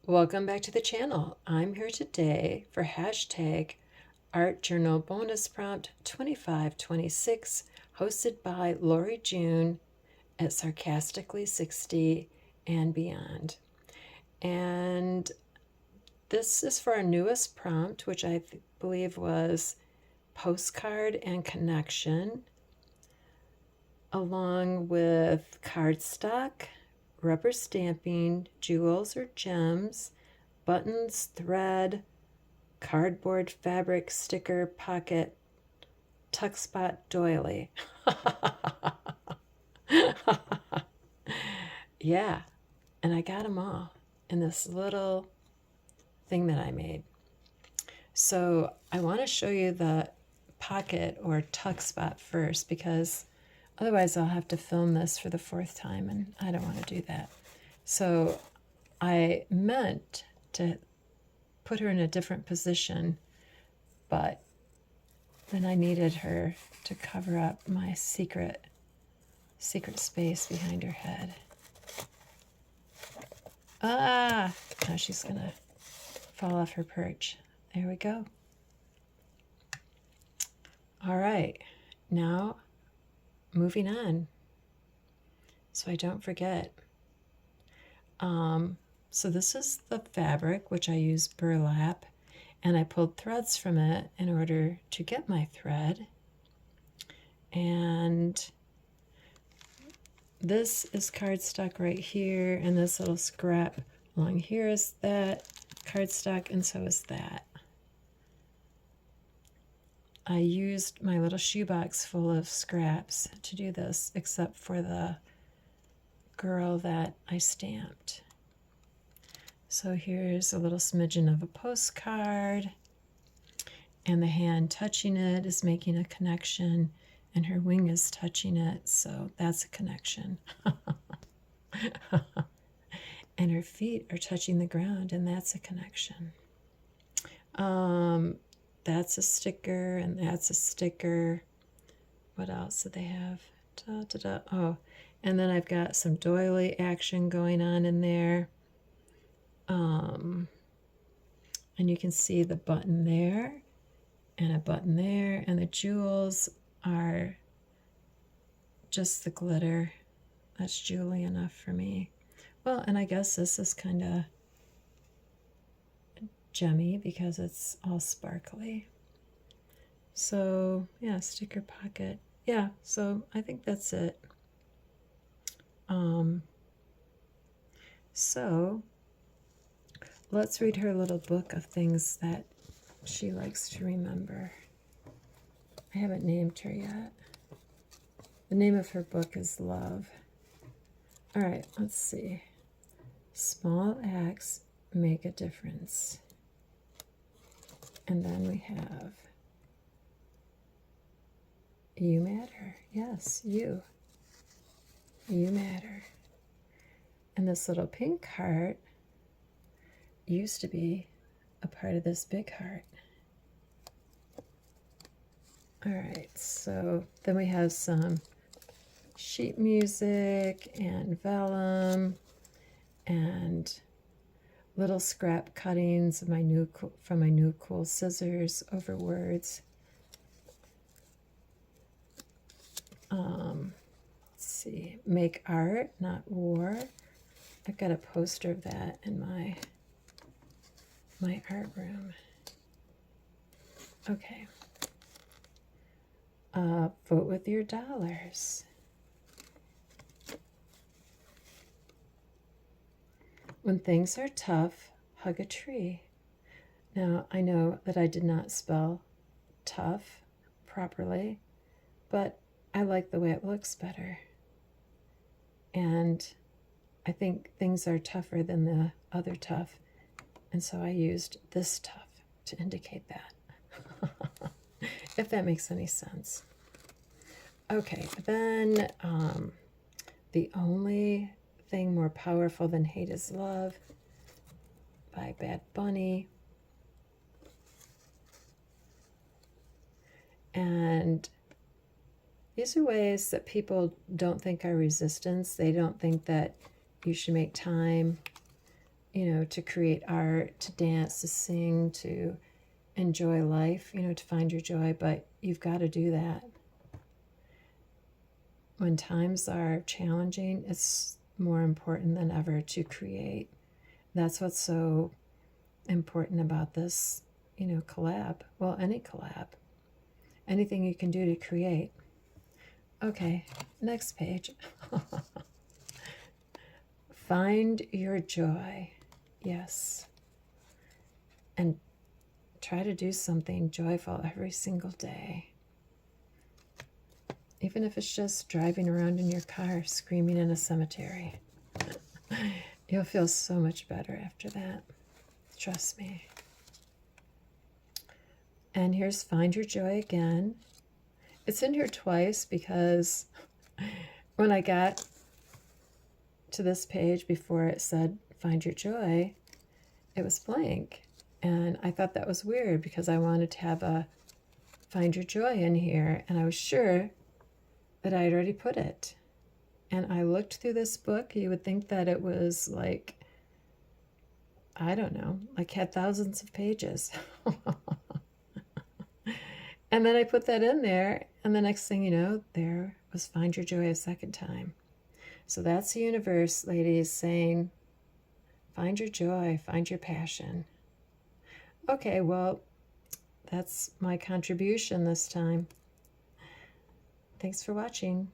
Welcome back to the channel. I'm here today for hashtag Art Journal Bonus Prompt 2526, hosted by Lori June at Sarcastically60 and beyond. And this is for our newest prompt, which I believe was postcard and connection, along with cardstock, rubber stamping, jewels or gems, buttons, thread, cardboard, fabric, sticker, pocket, tuck spot, doily. Yeah, and I got them all in this little thing that I made. So I want to show you the pocket or tuck spot first, because otherwise I'll have to film this for the fourth time, and I don't want to do that. So I meant to put her in a different position, but then I needed her to cover up my secret space behind her head. Ah! Now she's gonna fall off her perch. There we go. All right, now moving on, so I don't forget. So this is the fabric, which I use burlap, and I pulled threads from it in order to get my thread. And this is cardstock right here, and this little scrap along here is that cardstock, and so is that. I used my little shoebox full of scraps to do this, except for the girl that I stamped. So here's a little smidgen of a postcard, and the hand touching it is making a connection, and her wing is touching it, so that's a connection. And her feet are touching the ground, and that's a connection. That's a sticker, and that's a sticker. What else do they have? Da, da, da. Oh, and then I've got some doily action going on in there. And you can see the button there, and a button there, and the jewels are just the glitter. That's jewelly enough for me. Well, and I guess this is kind of gemmy because it's all sparkly. So yeah, sticker pocket. Yeah, so I think that's it. So let's read her little book of things that she likes to remember. I haven't named her yet. The name of her book is Love. All right, let's see. Small acts make a difference. And then we have You Matter. Yes, you. You matter. And this little pink heart used to be a part of this big heart. All right, so then we have some sheet music and vellum and little scrap cuttings of from my new cool scissors over words. Let's see, make art, not war. I've got a poster of that in my art room. Okay. Vote with your dollars. When things are tough, hug a tree. Now, I know that I did not spell tough properly, but I like the way it looks better. And I think things are tougher than the other tough, and so I used this tough to indicate that. If that makes any sense. Okay, then The Only Thing More Powerful Than Hate Is Love by Bad Bunny. And these are ways that people don't think are resistance. They don't think that you should make time to create art, to dance, to sing, to enjoy life, to find your joy, but you've got to do that. When times are challenging, it's more important than ever to create. That's what's so important about this, collab. Well, any collab. Anything you can do to create. Okay, next page. Find your joy. Yes. And try to do something joyful every single day. Even if it's just driving around in your car screaming in a cemetery. You'll feel so much better after that. Trust me. And here's Find Your Joy again. It's in here twice because when I got to this page before it said Find Your Joy, it was blank. And I thought that was weird because I wanted to have a Find Your Joy in here, and I was sure that I had already put it. And I looked through this book. You would think that it was like, I don't know, like had thousands of pages. And then I put that in there, and the next thing you know, there was Find Your Joy a second time. So that's the universe, ladies, saying, find your joy, find your passion. Okay, well, that's my contribution this time. Thanks for watching.